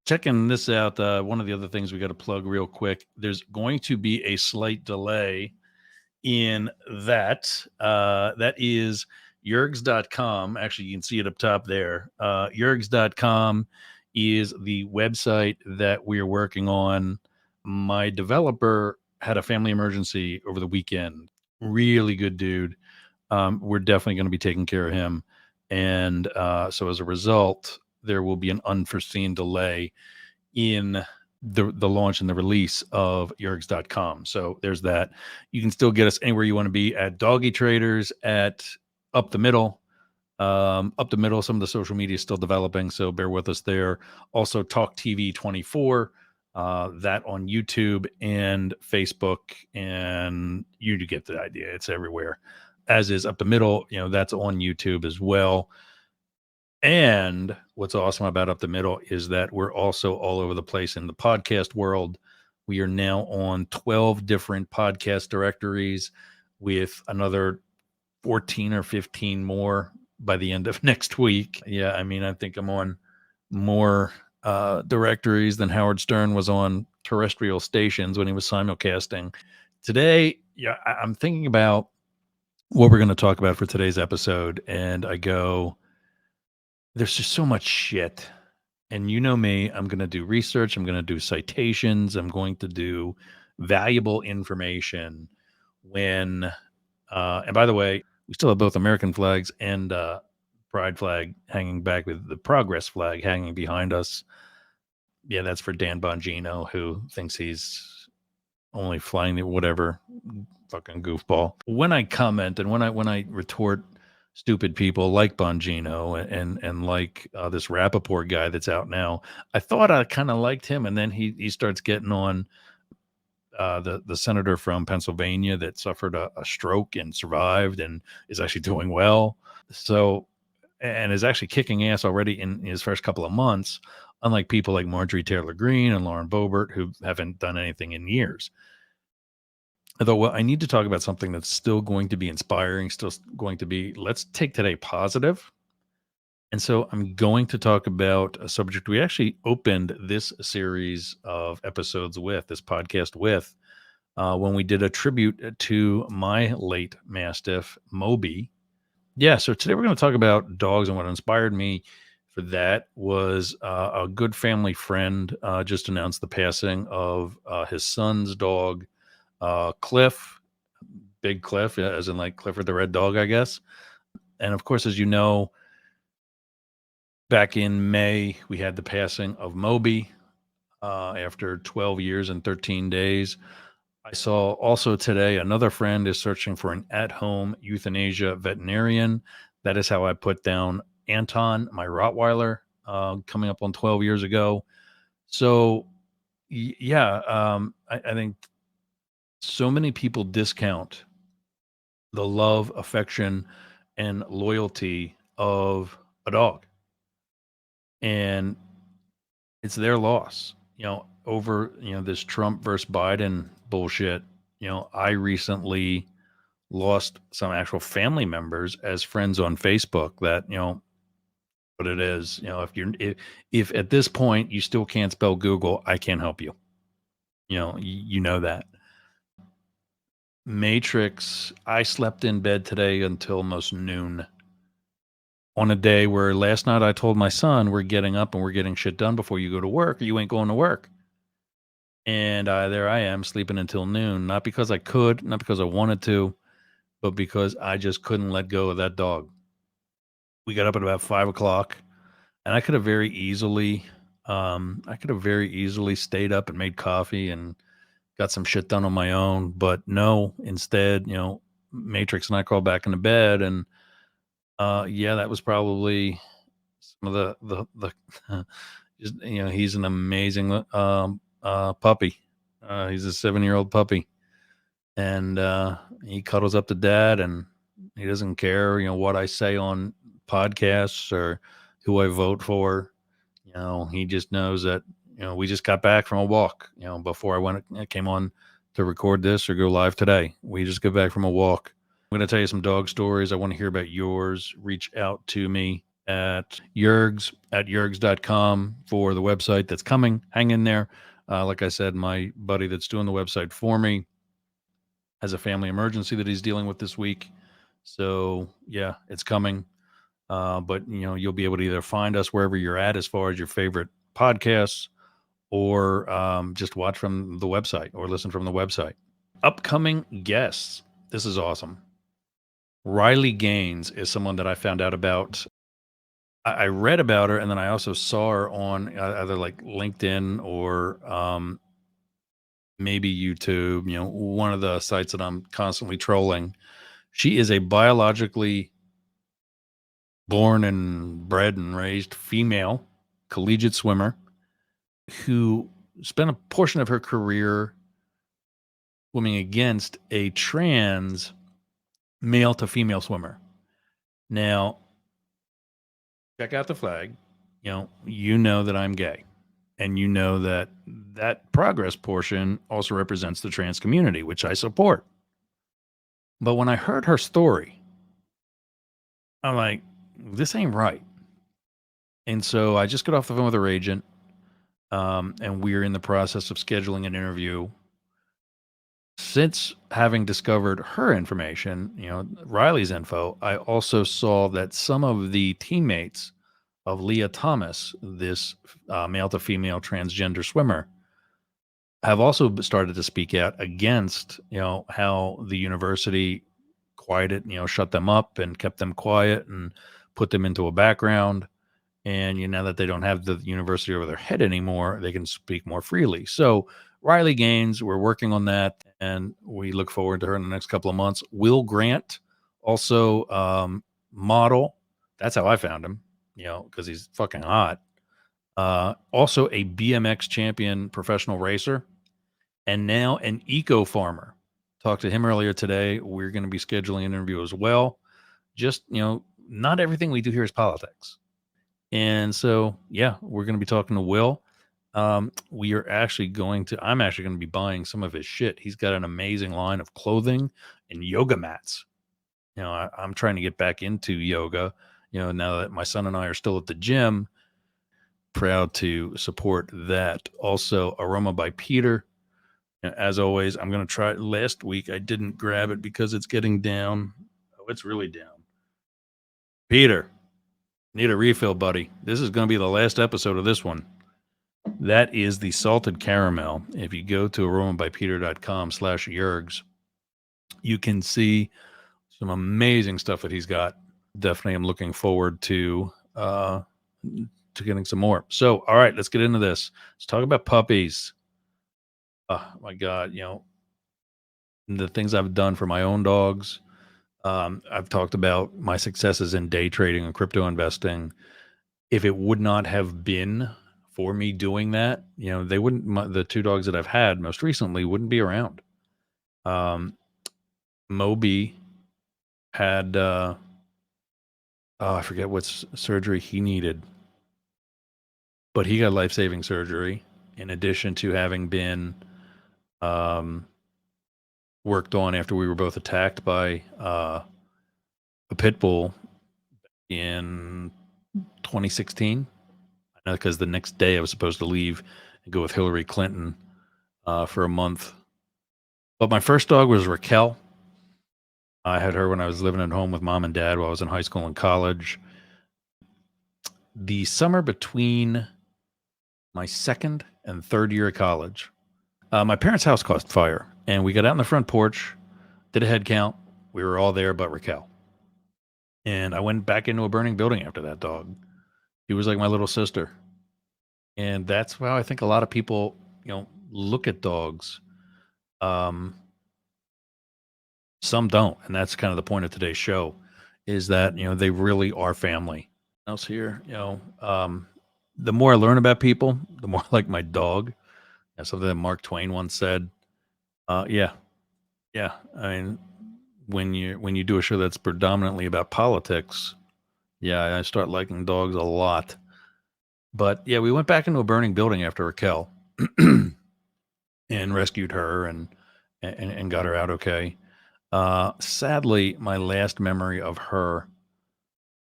Checking this out, one of the other things we got to plug real quick. There's going to be a slight delay in that. That is Yergz.com. Actually, you can see it up top there. Yergz.com is the website that we are working on. My developer had a family emergency over the weekend. Really good dude. We're definitely going to be taking care of him. And so as a result, there will be an unforeseen delay in the launch and the release of Yergz.com. So there's that. You can still get us anywhere you want to be at Doggy Traders, at Up the Middle. Up the Middle, some of the social media is still developing, so bear with us there. Also, Talk TV 24, that on YouTube and Facebook, and you get the idea. It's everywhere. As is Up the Middle, that's on YouTube as well. And what's awesome about Up the Middle is that we're also all over the place in the podcast world. We are now on 12 different podcast directories with another 14 or 15 more by the end of next week. Yeah, I mean, I think I'm on more directories than Howard Stern was on terrestrial stations when he was simulcasting. Today, I'm thinking about what we're going to talk about for today's episode, and I go, there's just so much shit. And you know me, I'm going to do research. I'm going to do citations. I'm going to do valuable information when, and by the way, we still have both American flags and pride flag hanging back with the progress flag hanging behind us. Yeah, that's for Dan Bongino, who thinks he's only flying the whatever fucking goofball. When I comment and when I retort stupid people like Bongino and like this Rappaport guy that's out now, I thought I kind of liked him, and then he starts getting on the senator from Pennsylvania that suffered a stroke and survived and is actually doing well. So, and is actually kicking ass already in his first couple of months, unlike people like Marjorie Taylor Greene and Lauren Boebert, who haven't done anything in years. Although, well, I need to talk about something that's still going to be inspiring, still going to be, let's take today positive. And so I'm going to talk about a subject we actually opened this series of episodes with, this podcast with, when we did a tribute to my late Mastiff, Moby. Yeah, so today we're going to talk about dogs, and what inspired me for that was a good family friend just announced the passing of his son's dog, Cliff, Big Cliff, as in like Clifford the Red Dog, I guess. And of course, as you know, back in May, we had the passing of Moby after 12 years and 13 days. I saw also today another friend is searching for an at-home euthanasia veterinarian. That is how I put down Anton, my Rottweiler, coming up on 12 years ago. So, I think so many people discount the love, affection, and loyalty of a dog. And it's their loss, over, this Trump versus Biden bullshit. I recently lost some actual family members as friends on Facebook that, what it is, if at this point you still can't spell Google, I can't help you. You know that. Matrix, I slept in bed today until almost noon on a day where last night I told my son, we're getting up and we're getting shit done before you go to work or you ain't going to work. And there I am sleeping until noon, not because I could, not because I wanted to, but because I just couldn't let go of that dog. We got up at about 5:00, and I could have very easily stayed up and made coffee and got some shit done on my own. But no, instead, Matrix and I crawled back into bed, and that was probably some of the just, he's an amazing puppy. He's a 7-year-old puppy, and he cuddles up to dad, and he doesn't care, what I say on podcasts or who I vote for. He just knows that, we just got back from a walk, before I came on to record this or go live today. We just got back from a walk. I'm going to tell you some dog stories. I want to hear about yours. Reach out to me at Yergz.com for the website that's coming. Hang in there. Like I said, my buddy that's doing the website for me has a family emergency that he's dealing with this week. So yeah, it's coming. But you'll be able to either find us wherever you're at as far as your favorite podcasts, or just watch from the website or listen from the website. Upcoming guests. This is awesome. Riley Gaines is someone that I found out about. I read about her, and then I also saw her on either like LinkedIn or maybe YouTube, one of the sites that I'm constantly trolling. She is a biologically born and bred and raised female collegiate swimmer who spent a portion of her career swimming against a trans male to female swimmer. Now, check out the flag. You know that I'm gay, and you know that that progress portion also represents the trans community, which I support. But when I heard her story, I'm like, this ain't right. And so I just got off the phone with her agent, and we're in the process of scheduling an interview. Since having discovered her information, Riley's info, I also saw that some of the teammates of Leah Thomas, this male to female transgender swimmer, have also started to speak out against, how the university quieted, shut them up and kept them quiet and put them into a background. And now that they don't have the university over their head anymore, they can speak more freely. So Riley Gaines, we're working on that, and we look forward to her in the next couple of months. Will Grant, also model. That's how I found him, because he's fucking hot. Also a BMX champion professional racer, and now an eco farmer. Talked to him earlier today. We're going to be scheduling an interview as well. Just, not everything we do here is politics. And so, yeah, we're going to be talking to Will. I'm actually going to be buying some of his shit. He's got an amazing line of clothing and yoga mats. I'm trying to get back into yoga, now that my son and I are still at the gym. Proud to support that. Also, Aroma by Peter. As always, I'm going to try. Last week, I didn't grab it because it's getting down. Oh, it's really down. Peter, need a refill, buddy. This is going to be the last episode of this one. That is the salted caramel. If you go to aromabypeter.com/Yergz, you can see some amazing stuff that he's got. Definitely am looking forward to getting some more. So, all right, let's get into this. Let's talk about puppies. Oh my God, the things I've done for my own dogs. I've talked about my successes in day trading and crypto investing. If it would not have been for me doing that, they wouldn't. The two dogs that I've had most recently wouldn't be around. Moby had, I forget what surgery he needed, but he got life saving surgery. In addition to having been worked on after we were both attacked by a Pitbull in 2016. I know, because the next day I was supposed to leave and go with Hillary Clinton for a month. But my first dog was Raquel. I had her when I was living at home with mom and dad while I was in high school and college. The summer between my second and third year of college, my parents' house caught fire, and we got out on the front porch, did a head count. We were all there but Raquel. And I went back into a burning building after that dog. She was like my little sister. And that's how I think a lot of people, look at dogs. Some don't. And that's kind of the point of today's show, is that, they really are family. Else here, the more I learn about people, the more like my dog. That's something that Mark Twain once said. Yeah. Yeah. I mean, when you do a show that's predominantly about politics, yeah, I start liking dogs a lot. But yeah, we went back into a burning building after Raquel and rescued her and got her out okay. Sadly, my last memory of her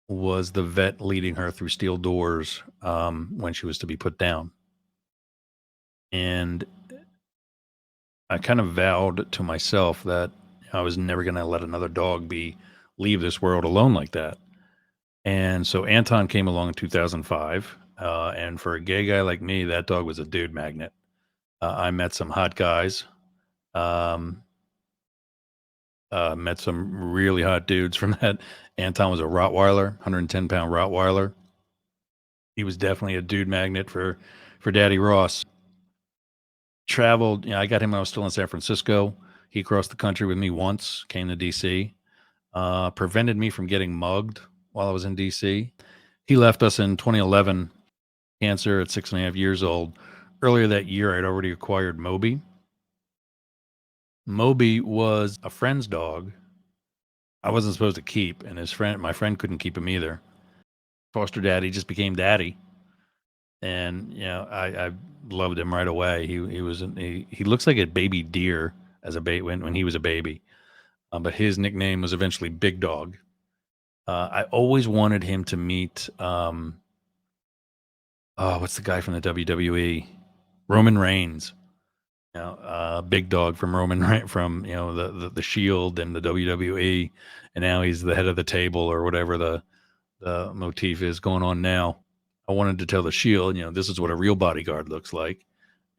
was the vet leading her through steel doors when she was to be put down. And I kind of vowed to myself that I was never going to let another dog leave this world alone like that. And so Anton came along in 2005. And for a gay guy like me, that dog was a dude magnet. I met some hot guys, um, met some really hot dudes from that. Anton was a Rottweiler, 110-pound Rottweiler. He was definitely a dude magnet for Daddy Ross. Traveled, I got him when I was still in San Francisco. He crossed the country with me once, came to DC, prevented me from getting mugged while I was in DC. He left us in 2011, cancer at 6.5 years old. Earlier that year, I'd already acquired Moby. Moby was a friend's dog I wasn't supposed to keep, and my friend couldn't keep him either. Foster daddy just became daddy. And I loved him right away. He looks like a baby deer as a when he was a baby, but his nickname was eventually Big Dog. I always wanted him to meet what's the guy from the WWE, Roman Reigns. Big Dog from from the Shield and the WWE, and now he's the head of the table or whatever the motif is going on now. I wanted to tell the Shield, this is what a real bodyguard looks like,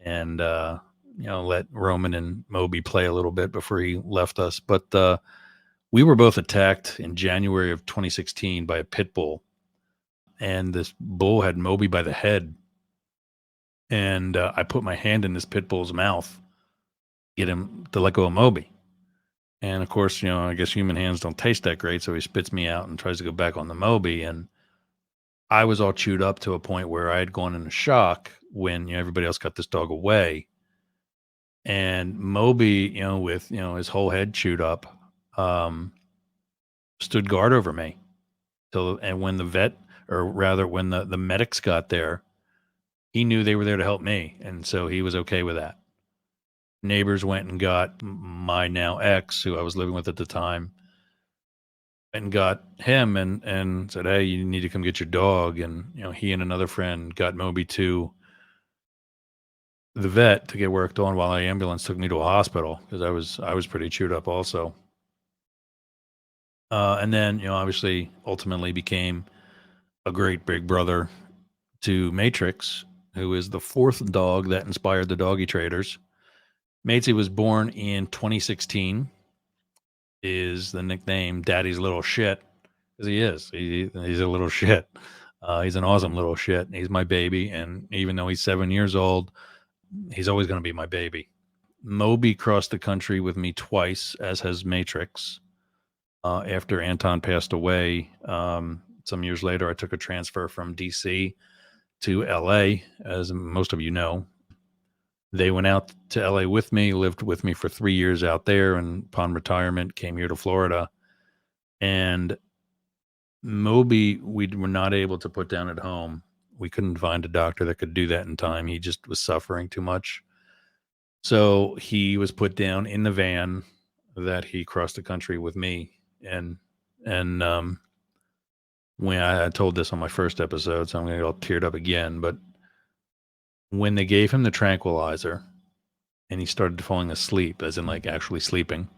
and let Roman and Moby play a little bit before he left us. But we were both attacked in January of 2016 by a Pitbull, and this bull had Moby by the head, and I put my hand in this Pitbull's mouth, get him to let go of Moby. And of course, I guess human hands don't taste that great, so he spits me out and tries to go back on the Moby, and I was all chewed up to a point where I had gone into shock when everybody else got this dog away. And Moby, with his whole head chewed up, stood guard over me. And when the vet, or rather when the medics got there, he knew they were there to help me, and so he was okay with that. Neighbors went and got my now ex, who I was living with at the time, and got him and said, "Hey, you need to come get your dog." And he and another friend got Moby to the vet to get worked on while the ambulance took me to a hospital, because I was pretty chewed up also. And then obviously ultimately became a great big brother to Matrix, who is the fourth dog that inspired the doggy traders. Matesy was born in 2016. Is the nickname Daddy's Little Shit, because he is. He's a little shit. He's an awesome little shit. He's my baby, and even though he's 7 years old, he's always going to be my baby. Moby crossed the country with me twice, as has Matrix. After Anton passed away, some years later, I took a transfer from DC to LA, as most of you know. They went out to LA with me, lived with me for 3 years out there, and upon retirement came here to Florida. And Moby, we were not able to put down at home. We couldn't find a doctor that could do that in time. He just was suffering too much. So he was put down in the van that he crossed the country with me. And when I told this on my first episode, so I'm going to get all teared up again, but when they gave him the tranquilizer and he started falling asleep, as in like actually sleeping,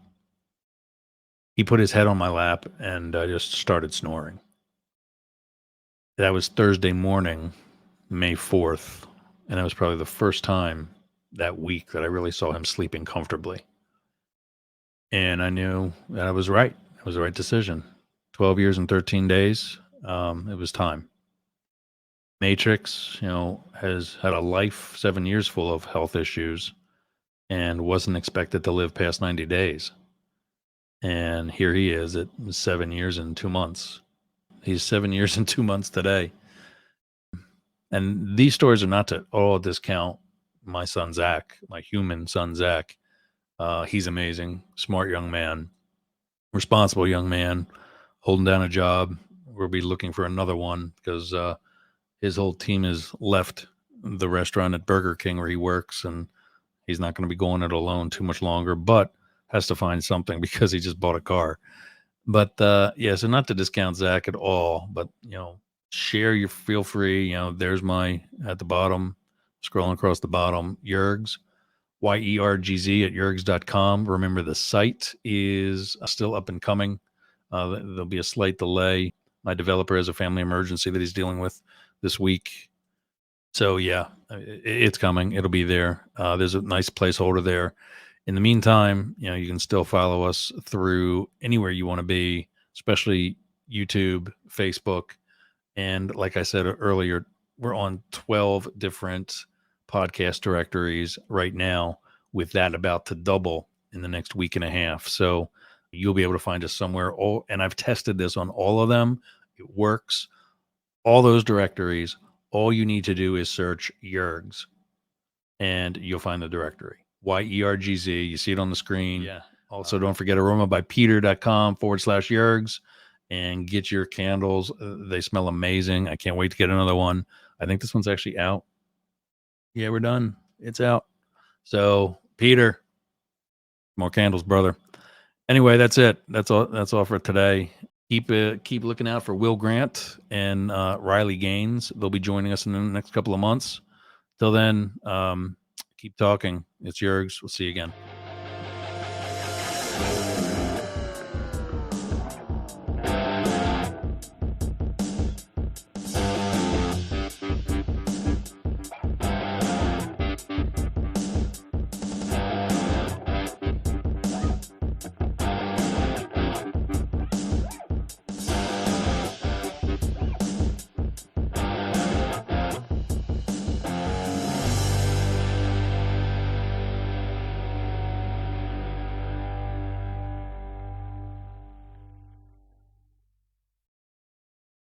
he put his head on my lap and I just started snoring. That was Thursday morning, May 4th. And that was probably the first time that week that I really saw him sleeping comfortably. And I knew that I was right. It was the right decision. 12 years and 13 days. It was time. Matrix, has had a life, 7 years full of health issues, and wasn't expected to live past 90 days. And here he is at 7 years and 2 months. He's 7 years and 2 months today. And these stories are not to all discount my son, Zack, my human son, Zack. He's amazing, smart young man, responsible young man, holding down a job. We'll be looking for another one because his whole team has left the restaurant at Burger King where he works, and he's not going to be going it alone too much longer, but has to find something because he just bought a car. But yeah, so not to discount Zack at all, but share your feel free. There's my at the bottom, scrolling across the bottom, Yergz, Yergz at Yergz.com. Remember, the site is still up and coming. There'll be a slight delay. My developer has a family emergency that he's dealing with this week. So yeah, it's coming. It'll be there. There's a nice placeholder there. In the meantime, you can still follow us through anywhere you want to be, especially YouTube, Facebook, and like I said earlier, we're on 12 different podcast directories right now, with that about to double in the next week and a half. So you'll be able to find us somewhere. And I've tested this on all of them. It works. All those directories, all you need to do is search Yergz and you'll find the directory. Yergz. You see it on the screen. Yeah. Also, don't forget aromabypeter.com/Yergz and get your candles. They smell amazing. I can't wait to get another one. I think this one's actually out. Yeah, we're done. It's out. So, Peter, more candles, brother. Anyway, that's it. That's all. That's all for today. Keep looking out for Will Grant and Riley Gaines. They'll be joining us in the next couple of months. Till then, keep talking. It's Yergz. We'll see you again.